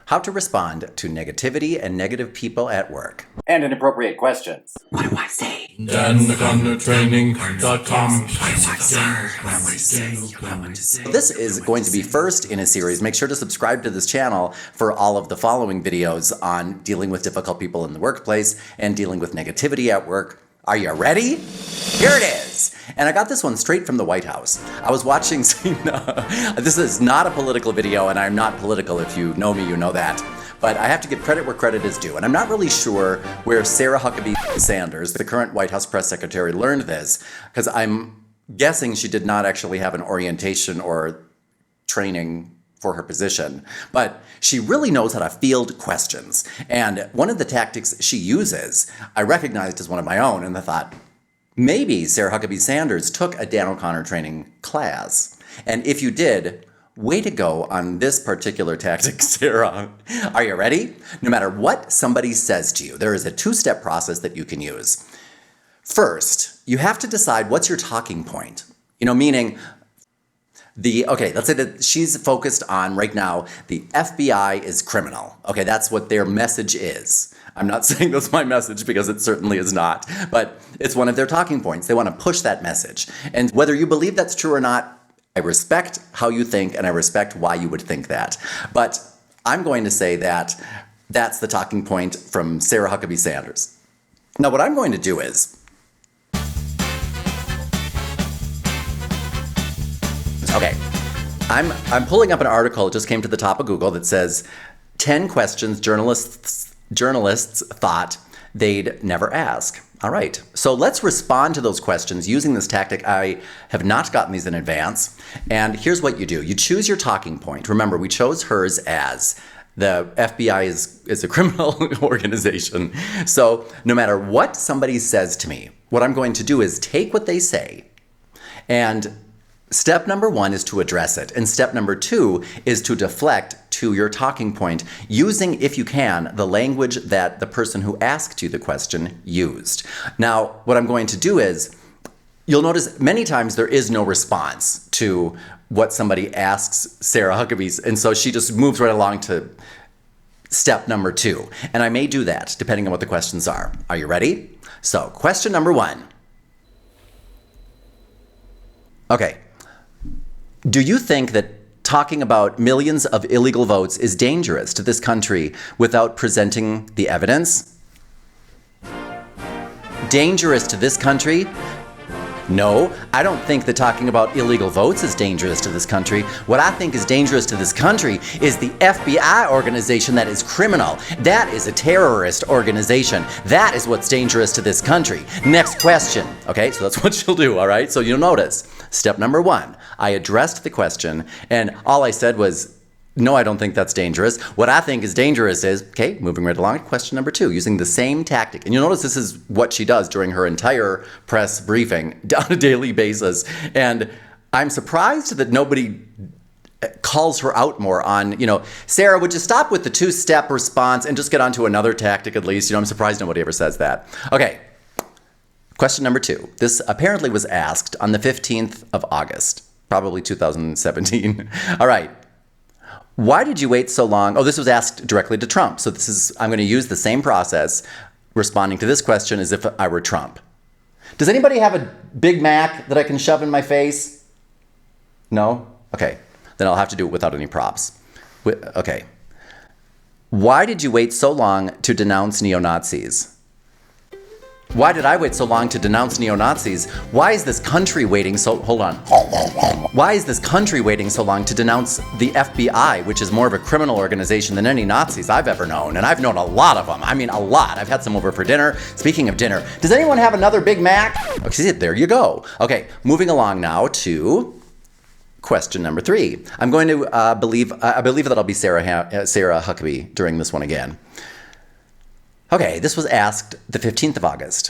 How to respond to negativity and negative people at work. And inappropriate questions. What do I say? DanTheConnerTraining.com. This is going to be first in a series. Make sure to subscribe to this channel for all of the following videos on dealing with difficult people in the workplace and dealing with negativity at work. Are you ready? Here it is. And I got this one straight from the White House. I was watching, this is not a political video, and I'm not political. If you know me, you know that. But I have to give credit where credit is due. And I'm not really sure where Sarah Huckabee Sanders, the current White House press secretary, learned this, because I'm guessing she did not actually have an orientation or training for her position, but she really knows how to field questions. And one of the tactics she uses, I recognized as one of my own, and I thought, maybe Sarah Huckabee Sanders took a Dan O'Connor training class. And if you did, way to go on this particular tactic, Sarah. Are you ready? No matter what somebody says to you, there is a two-step process that you can use. First, you have to decide what's your talking point. Meaning, let's say that she's focused on right now, the FBI is criminal. Okay, that's what their message is. I'm not saying that's my message because it certainly is not, but it's one of their talking points. They want to push that message. And whether you believe that's true or not, I respect how you think and I respect why you would think that. But I'm going to say that that's the talking point from Sarah Huckabee Sanders. Now, what I'm going to do is, I'm pulling up an article, it just came to the top of Google, that says 10 questions journalists thought they'd never ask. All right, so let's respond to those questions using this tactic. I have not gotten these in advance. And here's what you do. You choose your talking point. Remember, we chose hers as the FBI is a criminal organization. So no matter what somebody says to me, what I'm going to do is take what they say, and step number one is to address it. And step number two is to deflect to your talking point using, if you can, the language that the person who asked you the question used. Now, what I'm going to do is, you'll notice many times there is no response to what somebody asks Sarah Huckabee, and so she just moves right along to step number two. And I may do that depending on what the questions are. Are you ready? So, question number one. Okay. Do you think that talking about millions of illegal votes is dangerous to this country without presenting the evidence? Dangerous to this country? No, I don't think that talking about illegal votes is dangerous to this country. What I think is dangerous to this country is the FBI organization that is criminal. That is a terrorist organization. That is what's dangerous to this country. Next question. Okay, so that's what she'll do, all right? So you'll notice, step number one, I addressed the question, and all I said was, no, I don't think that's dangerous. What I think is dangerous is, okay, moving right along to question number two, using the same tactic. And you'll notice this is what she does during her entire press briefing on a daily basis. And I'm surprised that nobody calls her out more on, Sarah, would you stop with the two-step response and just get onto another tactic at least? I'm surprised nobody ever says that. Okay, question number two. This apparently was asked on the 15th of August, probably 2017. All right. Why did you wait so long? Oh, this was asked directly to Trump. So I'm going to use the same process responding to this question as if I were Trump. Does anybody have a Big Mac that I can shove in my face? No? Okay. Then I'll have to do it without any props. Okay. Why did you wait so long to denounce neo-Nazis? Why did I wait so long to denounce neo-Nazis? Why is this country waiting so... Hold on. Why is this country waiting so long to denounce the FBI, which is more of a criminal organization than any Nazis I've ever known? And I've known a lot of them. I mean, a lot. I've had some over for dinner. Speaking of dinner, does anyone have another Big Mac? Okay, there you go. Okay, moving along now to question number three. I'm going to I believe that I'll be Sarah Huckabee during this one again. Okay, this was asked the 15th of August.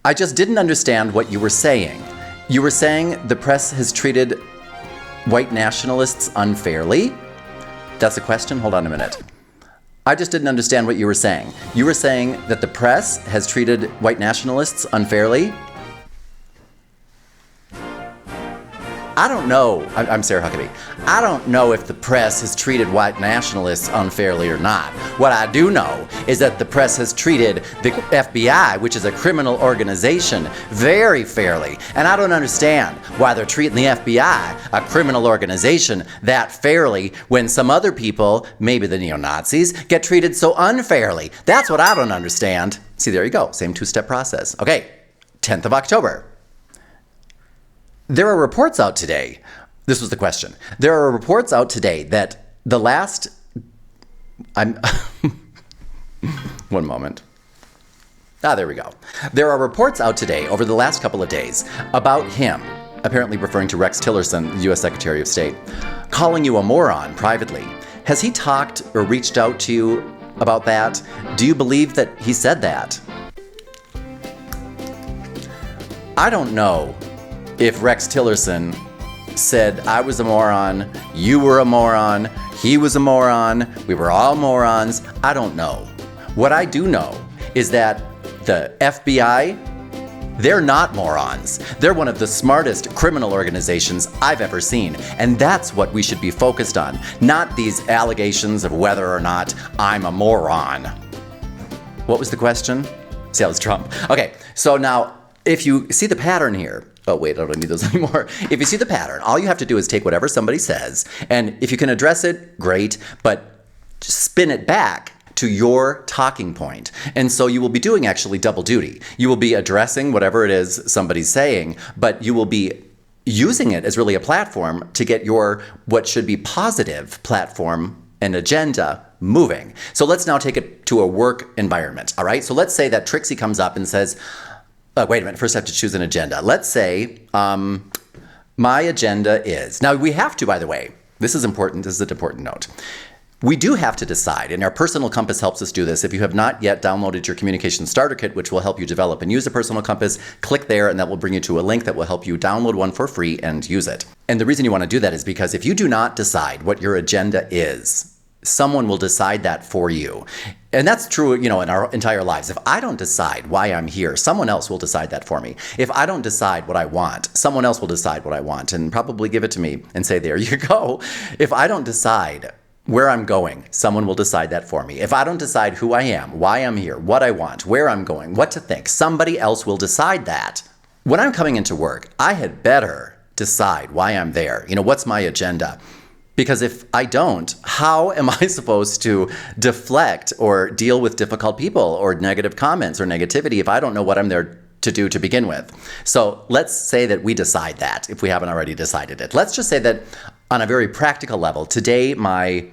I just didn't understand what you were saying. You were saying the press has treated white nationalists unfairly? That's a question? Hold on a minute. I just didn't understand what you were saying. You were saying that the press has treated white nationalists unfairly? I don't know. I'm Sarah Huckabee. I don't know if the press has treated white nationalists unfairly or not. What I do know is that the press has treated the FBI, which is a criminal organization, very fairly. And I don't understand why they're treating the FBI, a criminal organization, that fairly when some other people, maybe the neo-Nazis, get treated so unfairly. That's what I don't understand. See, there you go. Same two-step process. Okay, 10th of October. There are reports out today. This was the question. There are reports out today that the last... One moment. There we go. There are reports out today over the last couple of days about him, apparently referring to Rex Tillerson, the U.S. Secretary of State, calling you a moron privately. Has he talked or reached out to you about that? Do you believe that he said that? I don't know if Rex Tillerson said I was a moron, you were a moron, he was a moron, we were all morons. I don't know. What I do know is that the FBI, they're not morons. They're one of the smartest criminal organizations I've ever seen. And that's what we should be focused on, not these allegations of whether or not I'm a moron. What was the question? See, that was Trump. Okay, so now if you see the pattern here, oh wait, I don't need those anymore. If you see the pattern, all you have to do is take whatever somebody says, and if you can address it, great, but just spin it back to your talking point. And so you will be doing actually double duty. You will be addressing whatever it is somebody's saying, but you will be using it as really a platform to get your what should be positive platform and agenda moving. So let's now take it to a work environment, all right? So let's say that Trixie comes up and says, wait a minute, first I have to choose an agenda. Let's say my agenda is, now we have to, by the way, this is important, this is an important note. We do have to decide, and our Personal Compass helps us do this. If you have not yet downloaded your Communication Starter Kit, which will help you develop and use a Personal Compass, click there and that will bring you to a link that will help you download one for free and use it. And the reason you want to do that is because if you do not decide what your agenda is, someone will decide that for you. And that's true, in our entire lives. If I don't decide why I'm here, someone else will decide that for me. If I don't decide what I want, someone else will decide what I want and probably give it to me and say, there you go. If I don't decide where I'm going, someone will decide that for me. If I don't decide who I am, why I'm here, what I want, where I'm going, what to think, somebody else will decide that. When I'm coming into work, I had better decide why I'm there. What's my agenda? Because if I don't, how am I supposed to deflect or deal with difficult people or negative comments or negativity if I don't know what I'm there to do to begin with? So let's say that we decide that, if we haven't already decided it. Let's just say that on a very practical level, today my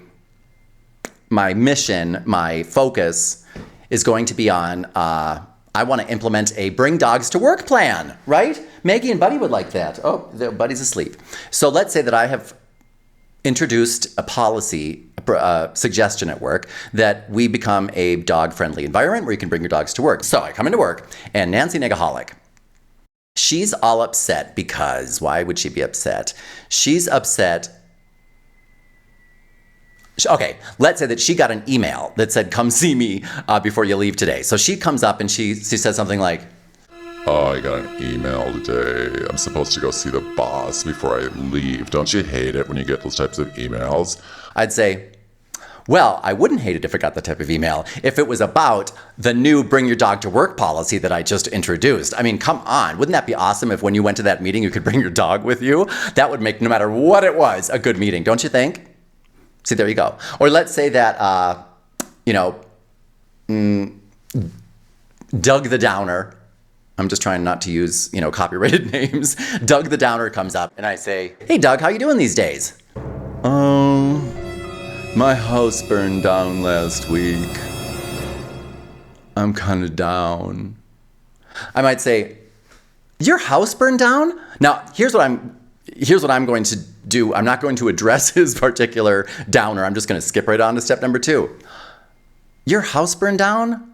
mission, my focus is going to be on, I want to implement a bring dogs to work plan, right? Maggie and Buddy would like that. Oh, Buddy's asleep. So let's say that I have introduced a policy suggestion at work that we become a dog-friendly environment where you can bring your dogs to work. So I come into work, and Nancy Negaholic, she's all upset because, why would she be upset? She's upset. Okay, let's say that she got an email that said, come see me before you leave today. So she comes up and she says something like, I got an email today. I'm supposed to go see the boss before I leave. Don't you hate it when you get those types of emails? I'd say, well, I wouldn't hate it if it got the type of email if it was about the new bring your dog to work policy that I just introduced. I mean, come on. Wouldn't that be awesome if when you went to that meeting, you could bring your dog with you? That would make, no matter what it was, a good meeting, don't you think? See, there you go. Or let's say that, Doug the Downer, I'm just trying not to use, copyrighted names. Doug the Downer comes up and I say, hey, Doug, how you doing these days? My house burned down last week. I'm kind of down. I might say, your house burned down? Now, here's what I'm going to do. I'm not going to address his particular downer. I'm just going to skip right on to step number 2. Your house burned down?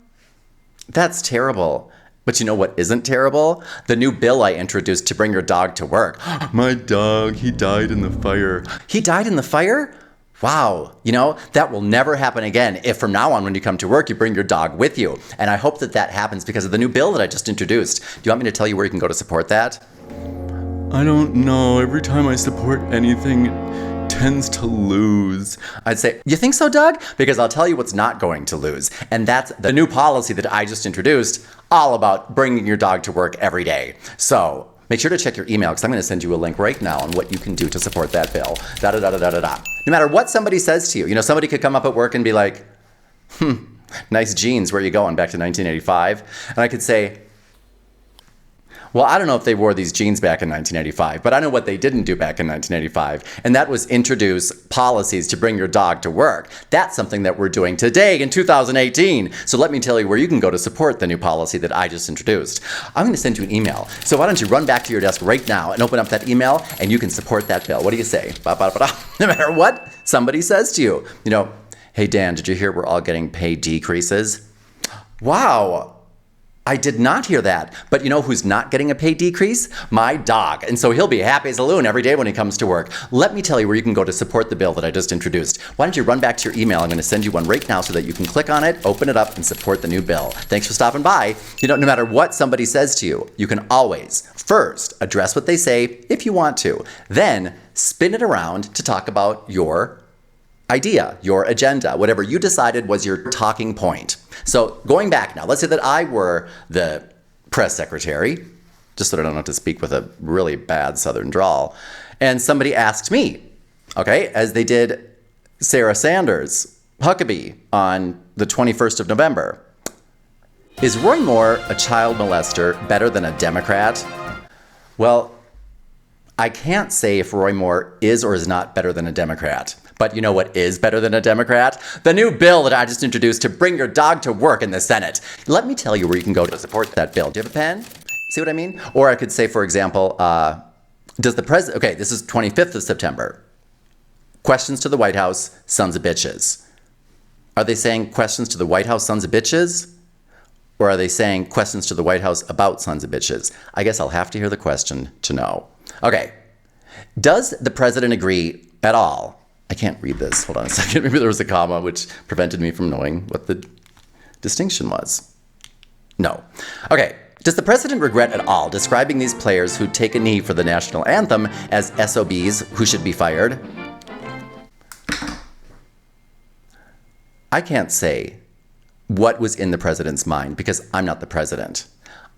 That's terrible. But you know what isn't terrible? The new bill I introduced to bring your dog to work. My dog, he died in the fire. He died in the fire? Wow, that will never happen again if from now on when you come to work, you bring your dog with you. And I hope that happens because of the new bill that I just introduced. Do you want me to tell you where you can go to support that? I don't know. Every time I support anything, it tends to lose. I'd say, you think so, Doug? Because I'll tell you what's not going to lose. And that's the new policy that I just introduced, all about bringing your dog to work every day. So make sure to check your email, because I'm going to send you a link right now on what you can do to support that bill. Da-da-da-da-da-da. No matter what somebody says to you, somebody could come up at work and be like, nice jeans, where you going, back to 1985? And I could say, well, I don't know if they wore these jeans back in 1985, but I know what they didn't do back in 1985, and that was introduce policies to bring your dog to work. That's something that we're doing today in 2018. So let me tell you where you can go to support the new policy that I just introduced. I'm going to send you an email. So why don't you run back to your desk right now and open up that email, and you can support that bill. What do you say? Ba-ba-ba-da. No matter what somebody says to you. Hey, Dan, did you hear we're all getting pay decreases? Wow. I did not hear that. But you know who's not getting a pay decrease? My dog. And so he'll be happy as a loon every day when he comes to work. Let me tell you where you can go to support the bill that I just introduced. Why don't you run back to your email? I'm going to send you one right now so that you can click on it, open it up, and support the new bill. Thanks for stopping by. No matter what somebody says to you, you can always first address what they say if you want to. Then spin it around to talk about your idea, your agenda, whatever you decided was your talking point. So going back now, let's say that I were the press secretary, just so that I don't have to speak with a really bad Southern drawl, and somebody asked me, okay, as they did Sarah Sanders Huckabee on the 21st of November, is Roy Moore, a child molester, better than a Democrat? Well, I can't say if Roy Moore is or is not better than a Democrat. But you know what is better than a Democrat? The new bill that I just introduced to bring your dog to work in the Senate. Let me tell you where you can go to support that bill. Do you have a pen? See what I mean? Or I could say, for example, does the president... Okay, this is 25th of September. Questions to the White House, sons of bitches. Are they saying questions to the White House, sons of bitches? Or are they saying questions to the White House about sons of bitches? I guess I'll have to hear the question to know. Okay. Does the president agree at all? I can't read this. Hold on a second. Maybe there was a comma which prevented me from knowing what the distinction was. No. Okay. Does the president regret at all describing these players who take a knee for the national anthem as SOBs who should be fired? I can't say what was in the president's mind because I'm not the president.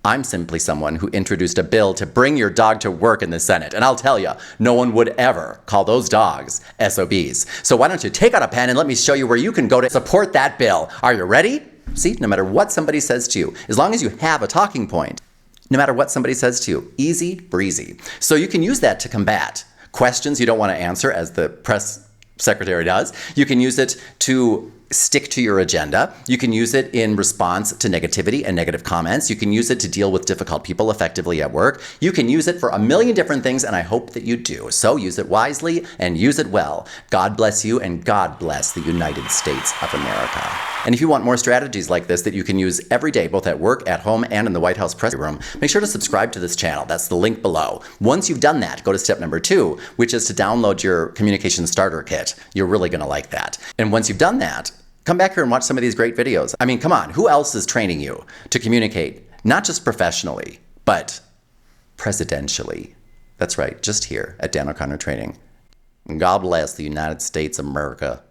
I'm simply someone who introduced a bill to bring your dog to work in the Senate. And I'll tell you, no one would ever call those dogs SOBs. So why don't you take out a pen and let me show you where you can go to support that bill. Are you ready? See, no matter what somebody says to you, as long as you have a talking point, no matter what somebody says to you, easy breezy. So you can use that to combat questions you don't want to answer, as the press secretary does. You can use it to stick to your agenda. You can use it in response to negativity and negative comments. You can use it to deal with difficult people effectively at work. You can use it for a million different things, and I hope that you do. So use it wisely and use it well. God bless you, and God bless the United States of America. And if you want more strategies like this that you can use every day, both at work, at home, and in the White House press room, make sure to subscribe to this channel. That's the link below. Once you've done that, go to step number 2, which is to download your communication starter kit. You're really going to like that. And once you've done that, come back here and watch some of these great videos. I mean, come on, who else is training you to communicate, not just professionally, but presidentially? That's right, just here at Dan O'Connor Training. God bless the United States of America.